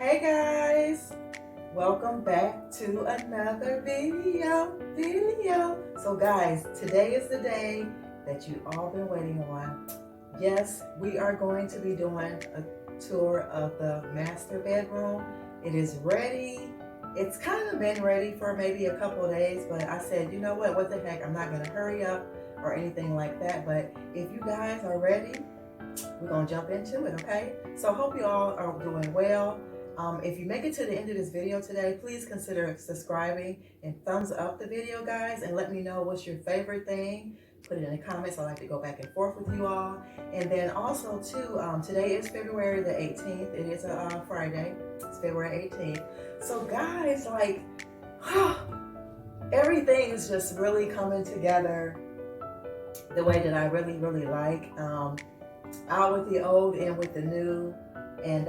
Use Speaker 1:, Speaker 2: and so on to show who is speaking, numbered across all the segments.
Speaker 1: Hey guys, welcome back to another video. So guys, today is the day that you've all been waiting on. Yes, we are going to be doing a tour of the master bedroom. It is ready. It's kind of been ready for maybe a couple of days, but I said, you know what the heck, I'm not gonna hurry up or anything like that. But if you guys are ready, we're gonna jump into it, okay? So hope you all are doing well. If you make it to the end of this video today, please consider subscribing and thumbs up the video, guys, and let me know what's your favorite thing. Put it in the comments. I like to go back and forth with you all. And then also too, today is February the 18th. It is a Friday. It's February 18th. So guys, like, everything is just really coming together the way that I really like. Out with the old, in with the new. And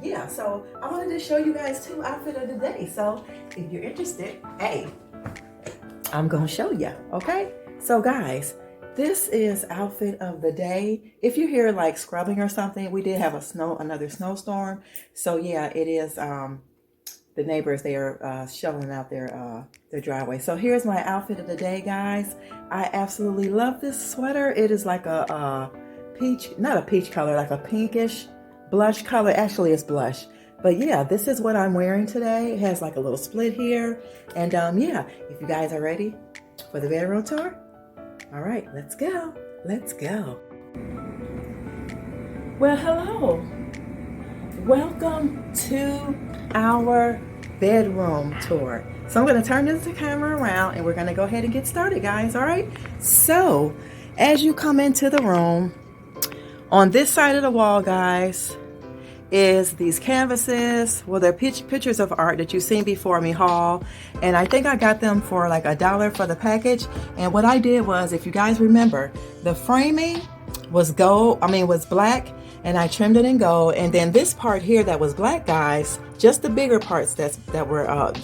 Speaker 1: yeah, so I wanted to show you guys two outfits of the day. So if you're interested, hey, I'm gonna show you, okay? So guys, this is outfit of the day. If you hear like scrubbing or something, we did have another snowstorm. So yeah, it is the neighbors, they are shoveling out their driveway. So here's my outfit of the day, guys. I absolutely love this sweater. It is like a peach, not a peach color, like a pinkish blush color. Actually, it's blush. But yeah, this is what I'm wearing today. It has like a little split here. And yeah, if you guys are ready for the bedroom tour, all right, let's go. Let's go. Well, hello. Welcome to our bedroom tour. So I'm going to turn this camera around and we're going to go ahead and get started, guys. All right. So as you come into the room, on this side of the wall, guys, is these canvases. Well, they're pictures of art that you've seen before me haul. And I think I got them for like $1 for the package. And what I did was, if you guys remember, the framing was was black, and I trimmed it in gold. And then this part here that was black, guys, just the bigger parts that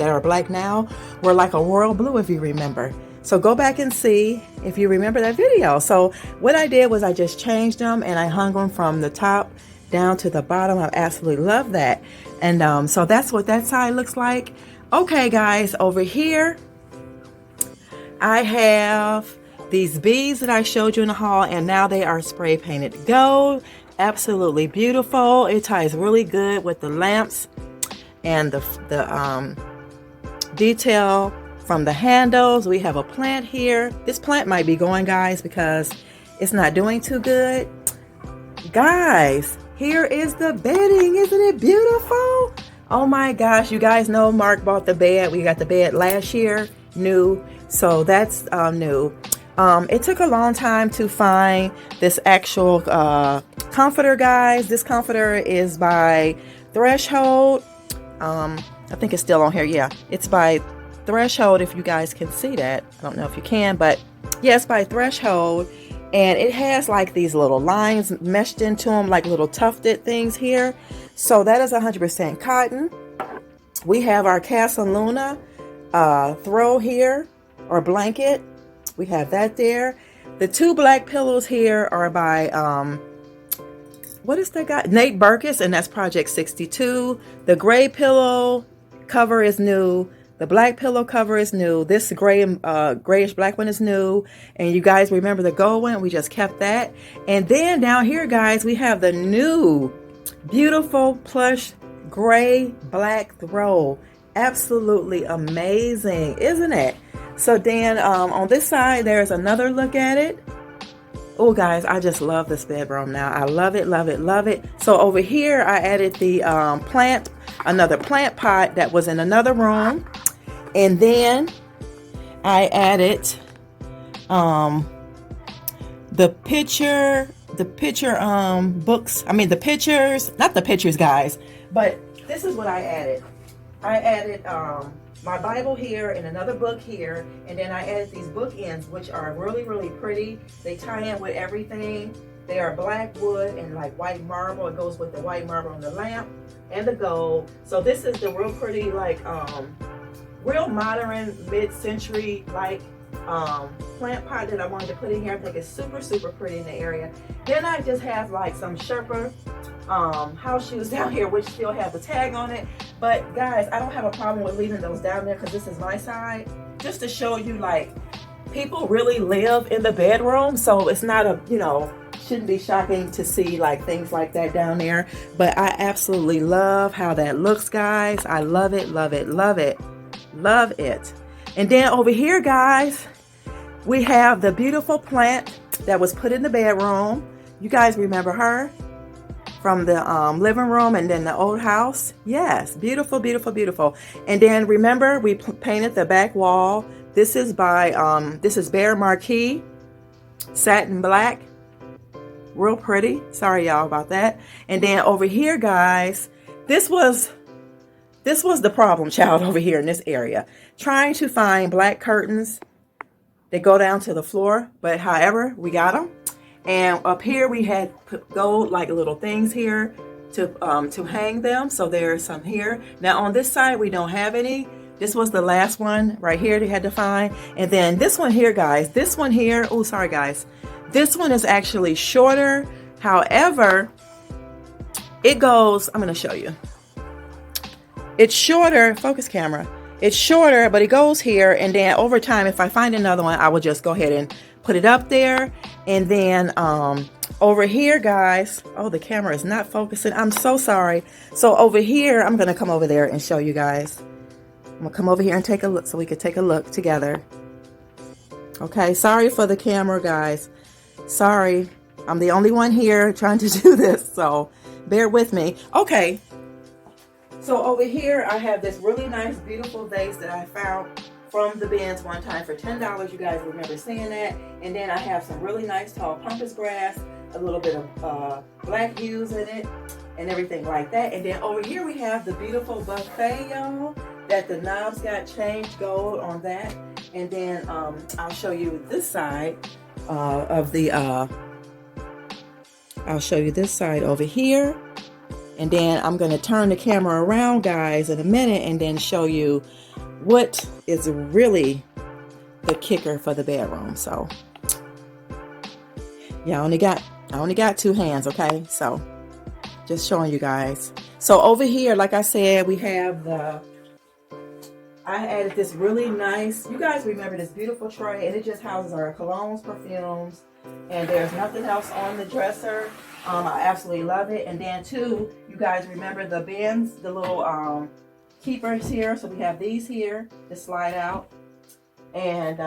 Speaker 1: are black now were like a royal blue, if you remember. So go back and see if you remember that video. So what I did was I just changed them and I hung them from the top down to the bottom. I absolutely love that. And so that's what that side looks like. Okay, guys, over here, I have these beads that I showed you in the haul, and now they are spray painted gold. Absolutely beautiful. It ties really good with the lamps and the detail from the handles. We have a plant here. This plant might be going, guys, because it's not doing too good. Guys, here is the bedding. Isn't it beautiful? Oh my gosh, you guys know Mark bought the bed. We got the bed last year, new. So that's new. It took a long time to find this actual comforter, guys. This comforter is by Threshold. I think it's still on here. Yeah, it's by Threshold, if you guys can see that. I don't know if you can, but yes, by Threshold. And it has like these little lines meshed into them, like little tufted things here. So that is 100% cotton. We have our Casa Luna throw here, or blanket. We have that there. The two black pillows here are by what is that guy? Nate Burkus, and that's Project 62. The gray pillow cover is new. The black pillow cover is new. This grayish black one is new. And you guys remember the gold one? We just kept that. And then down here, guys, we have the new beautiful plush gray black throw. Absolutely amazing, isn't it? So then on this side, there's another look at it. Oh, guys, I just love this bedroom now. I love it, love it, love it. So over here, I added the another plant pot that was in another room. And then I added the picture books. I mean, the pictures, not the pictures, guys, but this is what I added. I added my Bible here and another book here. And then I added these bookends, which are really pretty. They tie in with everything. They are black wood and like white marble. It goes with the white marble on the lamp and the gold. So this is the real pretty, like, real modern, mid-century like plant pot that I wanted to put in here. I think it's super pretty in the area. Then I just have like some Sherpa house shoes down here, which still have the tag on it. But guys, I don't have a problem with leaving those down there because this is my side, just to show you like people really live in the bedroom. So it's not a, you know, shouldn't be shocking to see like things like that down there. But I absolutely love how that looks, guys. I love it, love it, love it, love it. And then over here, guys, we have the beautiful plant that was put in the bedroom. You guys remember her from the living room and then the old house? Yes, beautiful, beautiful, beautiful. And then remember, we painted the back wall. This is by, this is Bear Marquee, satin black. Real pretty. Sorry, y'all, about that. And then over here, guys, this was the problem child over here in this area. Trying to find black curtains that go down to the floor. But however, we got them. And up here we had put gold like little things here to hang them. So there's some here. Now on this side we don't have any. This was the last one right here they had to find. And then this one here, guys. This one here. Oh, sorry, guys. This one is actually shorter. However, it goes. I'm going to show you. It's shorter. Focus camera. It's shorter, but it goes here. And then over time, if I find another one, I will just go ahead and put it up there. And then over here, guys. Oh, the camera is not focusing. I'm so sorry. So over here, I'm going to come over there and show you guys. I'm going to come over here and take a look so we could take a look together. Okay. Sorry for the camera, guys. Sorry. I'm the only one here trying to do this. So bear with me. Okay. So over here, I have this really nice, beautiful vase that I found from the bins one time for $10. You guys remember seeing that. And then I have some really nice tall pampas grass, a little bit of black hues in it and everything like that. And then over here we have the beautiful buffet, y'all, that the knobs got changed gold on that. And then I'll show you this side of the, I'll show you this side over here. And then I'm going to turn the camera around, guys, in a minute and then show you what is really the kicker for the bedroom. So yeah, I only got two hands. Okay. So just showing you guys. So over here, like I said, we have I added this really nice, you guys remember this beautiful tray, and it just houses our colognes, perfumes, and there's nothing else on the dresser. I absolutely love it. And then too, you guys remember the bins, the little keepers here. So we have these here to slide out. And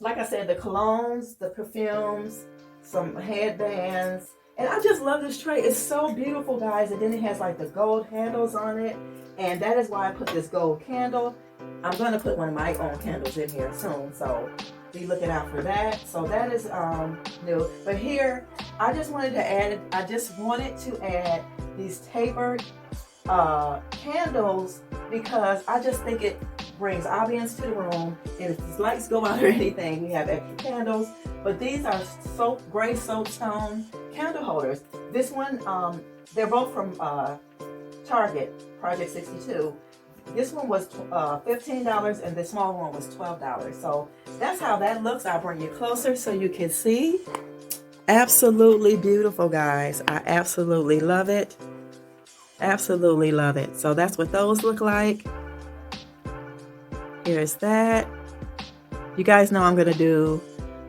Speaker 1: like I said, the colognes, the perfumes, some headbands. And I just love this tray. It's so beautiful, guys. And then it has like the gold handles on it. And that is why I put this gold candle. I'm going to put one of my own candles in here soon. So be looking out for that. So that is new. But here, I just wanted to add these tapered candles because I just think it brings ambience to the room. And if the lights go out or anything, we have extra candles. But these are gray soapstone candle holders. This one, they're both from Target, Project 62. This one was $15 and the small one was $12. So that's how that looks. I'll bring you closer so you can see. Absolutely beautiful, guys. I absolutely love it. Absolutely love it. So that's what those look like. Here's that. You guys know I'm going to do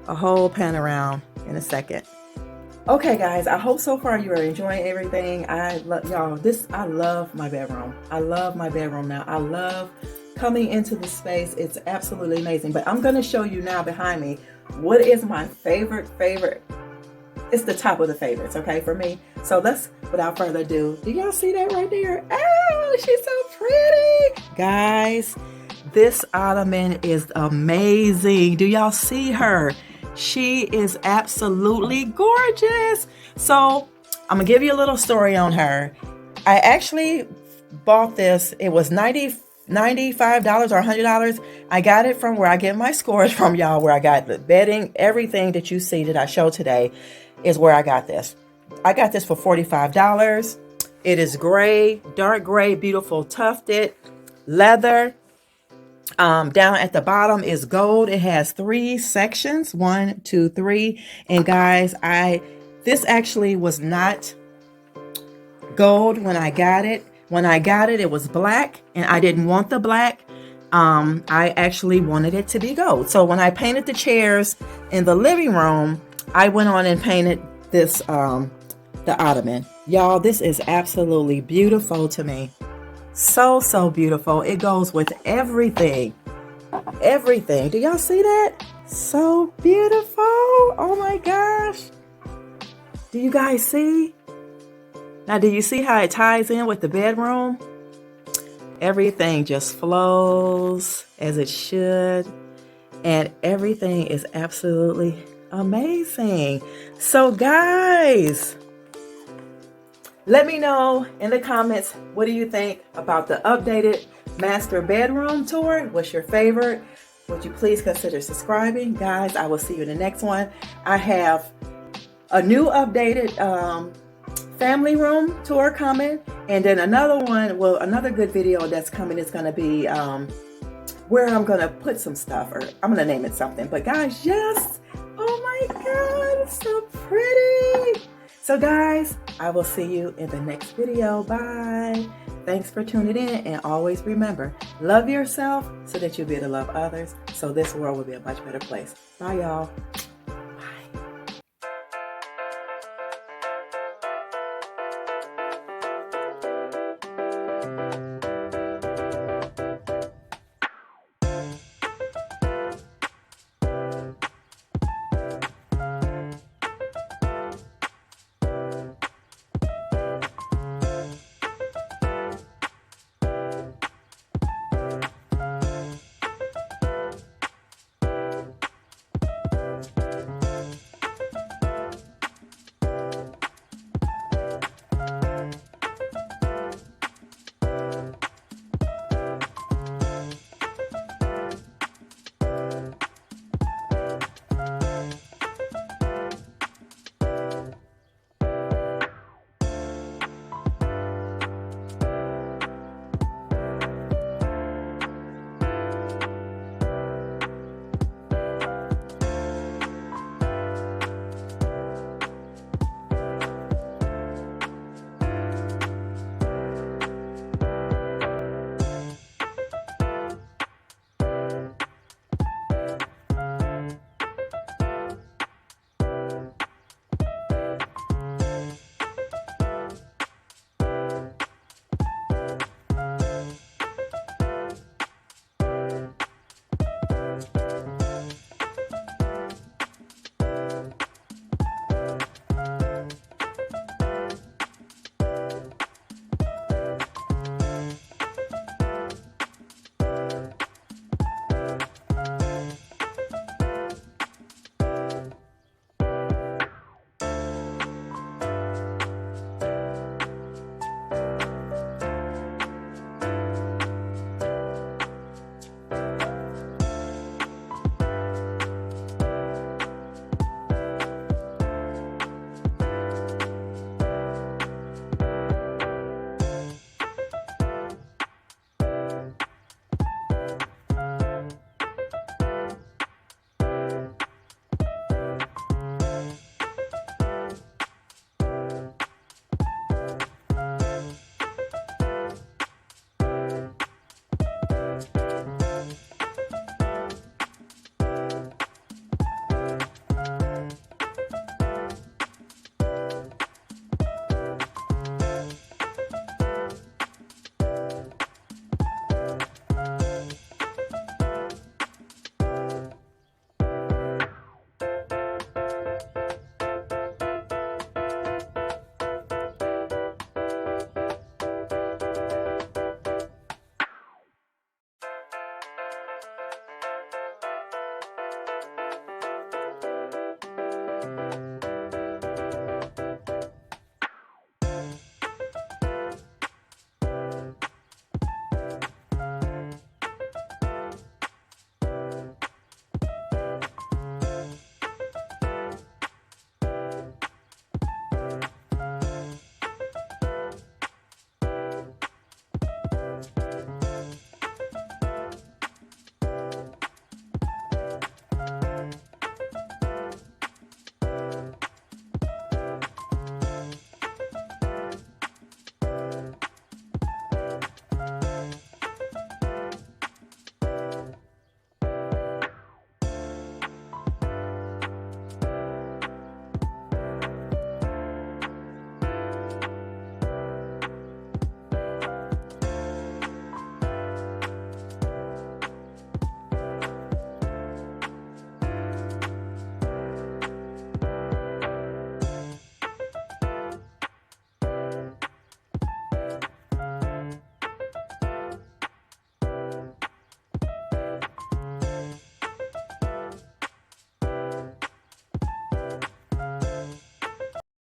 Speaker 1: a whole pan around in a second. Okay, guys, I hope so far you are enjoying everything. I love y'all. I love my bedroom. I love my bedroom now. I love coming into the space. It's absolutely amazing. But I'm going to show you now behind me what is my favorite. It's the top of the favorites, okay, for me. So let's, without further ado, do y'all see that right there? Oh, she's so pretty. Guys, this ottoman is amazing. Do y'all see her? She is absolutely gorgeous. So I'm gonna give you a little story on her. I actually bought this. It was $95 or $100. I got it from where I get my scores from, y'all, where I got the bedding, everything that you see that I showed today is where I got this. I got this for $45. It is gray, dark gray, beautiful tufted leather. Down at the bottom is gold. It has 3 sections, 1, 2, 3. And guys, this actually was not gold when I got it. When I got it, it was black, and I didn't want the black. I actually wanted it to be gold. So when I painted the chairs in the living room, I went on and painted this, the ottoman. Y'all, this is absolutely beautiful to me. So, so beautiful. It goes with everything. Everything. Do y'all see that? So beautiful. Oh my gosh. Do you guys see? Now, do you see how it ties in with the bedroom? Everything just flows as it should. And everything is absolutely amazing. So guys, let me know in the comments, what do you think about the updated master bedroom tour? What's your favorite? Would you please consider subscribing? Guys, I will see you in the next one. I have a new updated family room tour coming, and then another one, well, another good video that's coming is going to be where I'm going to put some stuff, or I'm going to name it something. But guys, yes, oh my God, it's so pretty. So guys, I will see you in the next video. Bye. Thanks for tuning in, and always remember, love yourself so that you'll be able to love others, so this world will be a much better place. Bye, y'all.